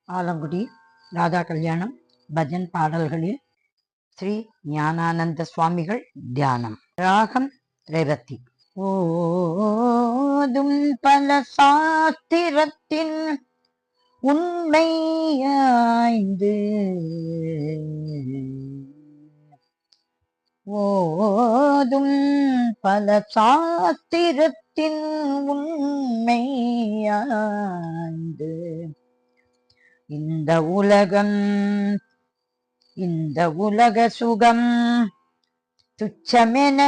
ஆலங்குடி ராதா கல்யாணம் பஜன் பாடல்களில் ஸ்ரீ ஞானானந்த சுவாமிகள் தியானம். ராகம் ரேவதி. ஓதும் பல சாஸ்திரத்தின் உண்மையாய்ந்து ஓதும் பல சாஸ்திரத்தின் உண்மையாய்ந்து இந்த உலக சுகம் துச்சமென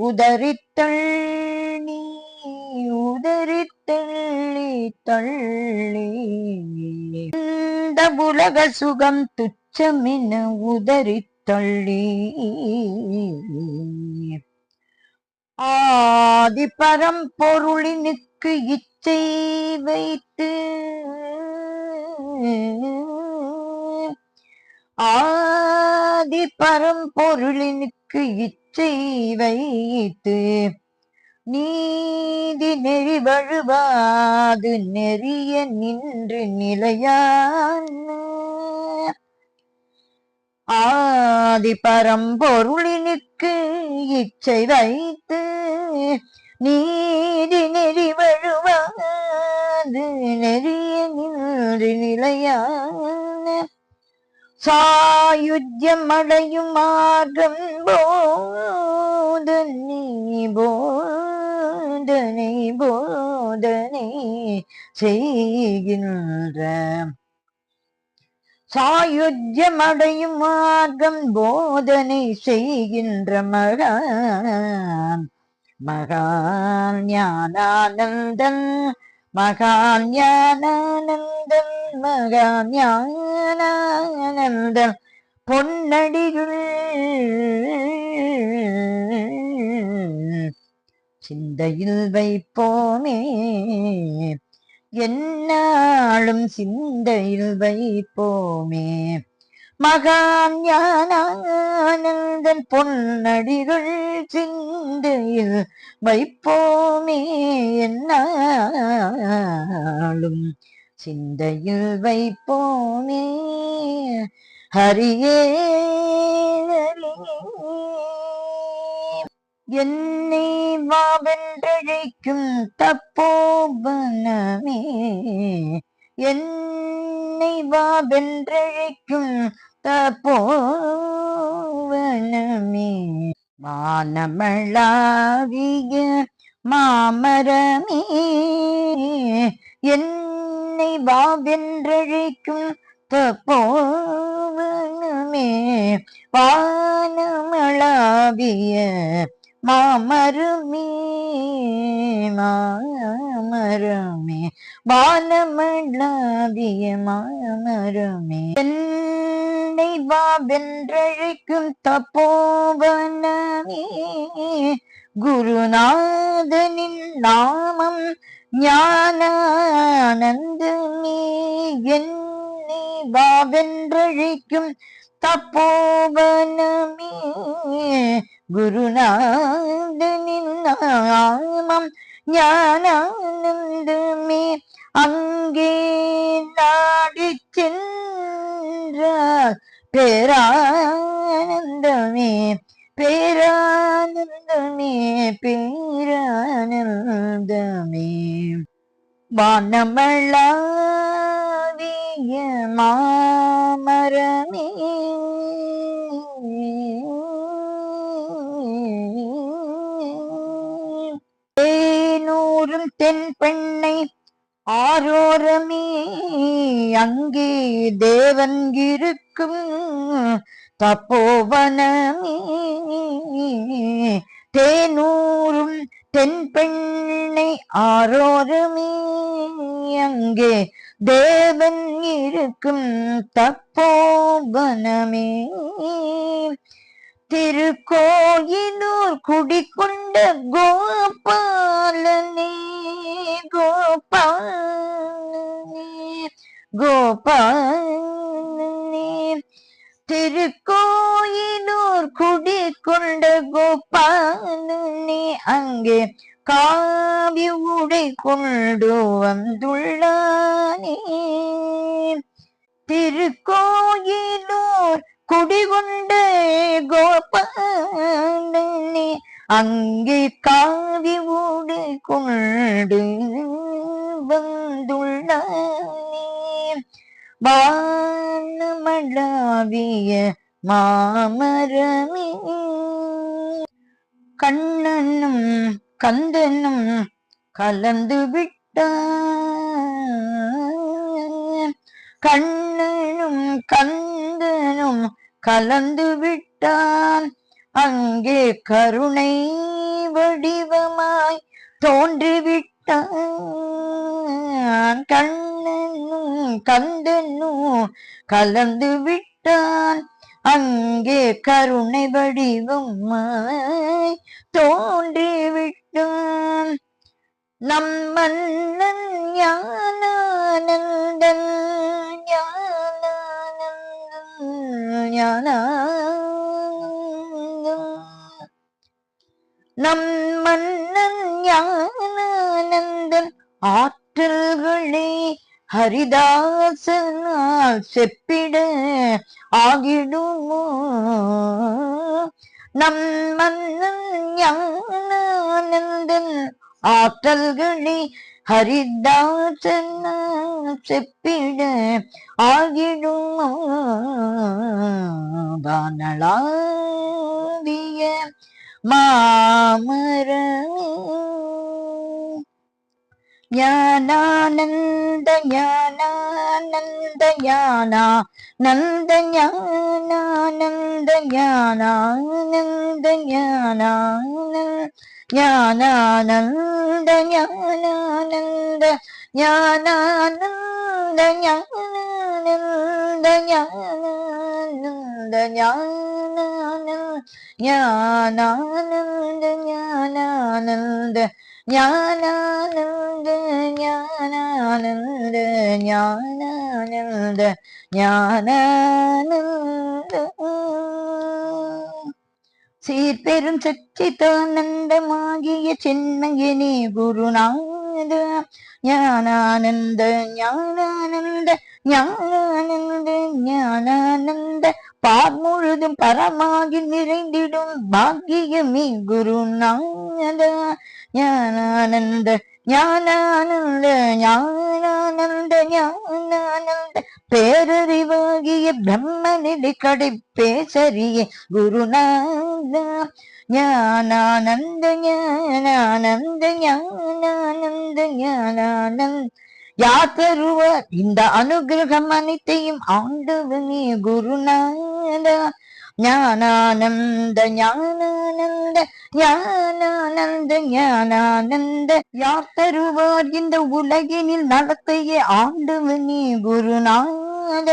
உதறித்தள்ளி தள்ளி இந்த உலக சுகம் துச்சமென உதறித்தள்ளி ஆதி பரம்பொருளினுக்கு இச்சை வைத்து ஆதி பரம்பொருளினுக்கு இச்சை வைத்து நீதி நெறி வழுவாது நெறிய நின்று நிலையான ஆதி பரம்பொருளினுக்கு இச்சை வைத்து நீதி நெறி வழுவாது நெறிய நின்று நிலையான சாயுஜ்யம் அடையும் மார்க்கம் போதனை செய்கின்ற சாயுஜ்யம் அடையும் மார்க்கம் போதனை செய்கின்ற மகான் ஞானானந்தன் மகான் ஞானானந்தன் மகான் ஞானானந்தன் பொன்னடிகள் சிந்தையில் வைப்போமே என்னாலும் சிந்தையில் வைப்போமே மகான் ஞானானந்தன் பொன்னடிகள் சிந்தையில் வைப்போமே என்னாலும் சிந்தையில் வைப்போமே. ஹரியே என்னை வாவென்றழைக்கும் தப்போவனமே என்னை வாவென்றழைக்கும் தப்போவனமே வானமளாவிய மாமரமே என்னை வாவென்றழைக்கும் தப்போவனமே வானமளாவிய மாமரமே வானமளாவிய மாமரமே என்னை வாவென்றழைக்கும் தப்போவனமே குருநாதனின் நாமம் ஞானானந்தமே என்னை வாவென்றழைக்கும் தப்போவனமே குருநாதனின் நாமம் ஞானானந்தமே அங்கே நாடி சென்றார் பேரானந்தமே பேரானந்தமே பேரானந்தமே வானமளாவிய மாமரமே தேனூரும் தென் பெண்ணை ஆரோரமே அங்கே தேவன் இருக்கும் தப்போவனமே தேனூரும் தென் பெண்ணை ஆரோரமே அங்கே தேவன் இருக்கும் தப்போவனமே திருக்கோயிலூர் குடிக்கொண்ட கோபாலனே கோபாலனே திருக்கோயிலூர் குடிக்கொண்ட கோபாலனே அங்கே காவி உடை கொண்டு வந்துள்ளானே திருக்கோயிலூர் குடிகொண்ட கோபாலனே அங்கே காவி ஊடு கொண்டு வந்துள்ளானே வானமளாவிய மாமரமே கண்ணனும் கந்தனும் கலந்து விட்டான் கண்ணனும் கந்தனும் கலந்து விட்டான் அங்கே கருணை வடிவமாய் தோன்றிவிட்டான் கண்ணனும் கந்தனும் கலந்து விட்டான் அங்கே கருணை வடிவமாய் தோன்றிவிட்டான் நம் மன்னன் ஞானானந்தன் நம் மன்னன் ஞானானந்தன் ஆற்றல்களை ஹரிதாசனால் செப்பிட ஆகிடுமோ நம் மன்னன் ஞானானந்தன் ஆற்றல்களை ஹரிதாசனால் செப்பிட ஆகிடுமோ வானளாவிய மாமரமே ஞானானந்த ஞானானந்த ஞானானந்த ஞானானந்த ஞானானந்த ஞானானந்த ஞானானந்த ஞானானந்த ஞானானந்த ஞானானந்த ஞானானந்த ஞானானந்த ஞானானந்த ஞானானந்த ஞானானந்த ஞானானந்த சீர்பெரும் சச்சிதானந்தமாகிய சின்மயனே குருநாத ஞானானந்த ஞானானந்த ஞானானந்த ஞானானந்த பார்முழுதும் பரமாகி நிறைந்திடும் பாக்கியமே குருநாத ஞானானந்த ஞானானந்த ஞானானந்த ஞானானந்த பேரறிவாகிய பிரம்மனிலை கடை பேசறிய குருநாத ஞானானந்த ஞானானந்த ஞானானந்த ஞானானந்த யார் தருவார் இந்த அனுகிரகம் அனைத்தையும் ஆண்டவனே குருநாத ஞானானந்த ஞானானந்த ஞானானந்த ஞானானந்த யார் தருவார் இந்த உலகினில் நடத்தையே ஆண்டவனே குருநாத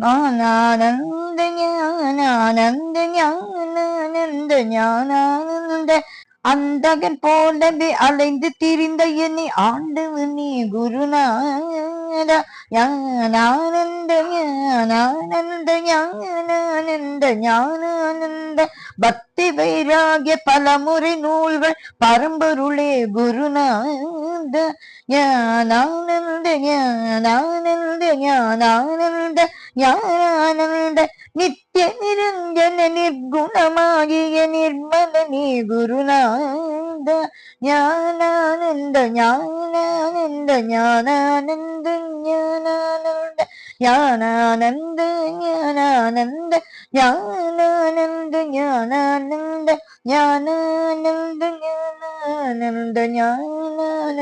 ஞானானந்த ஞானானந்த ஞானானந்த ஞானானந்த அந்தகன் போலவே அலைந்து திரிந்த என்னை ஆண்டவனே குருநாத ஞானானந்த ஞானானந்த ஞானானந்த ஞானானந்த பக்தி வைராகிய பலமுறை நூல்கள் பரம்பொருளே குருநாத ஞானானந்த ஞானானந்த ஞானானந்த ஞானானந்த நித்திய நிரஞ்சன நிர்குணமாகிய நிர்மலனே குருநாத ஞானானந்த ஞானானந்த ஞானானந்த ஞானானந்த ஞானானந்த ஞானானந்த ஞானானந்த ஞானானந்த ஞானானந்த ஞானானந்த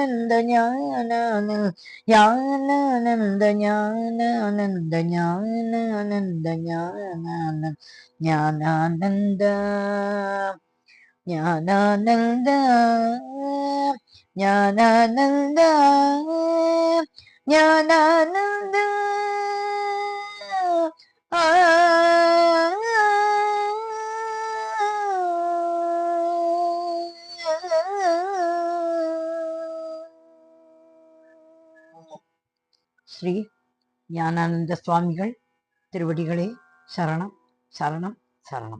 ஞானானந்த ஞானானந்த ஞானானந்த ஞானானந்த ஞானானந்த ஞானானந்த ஞானானந்த ஞானானந்த ஸ்ரீ ஞானானந்த சுவாமிகள் திருவடிகளே சரணம் சரணம் சரணம்.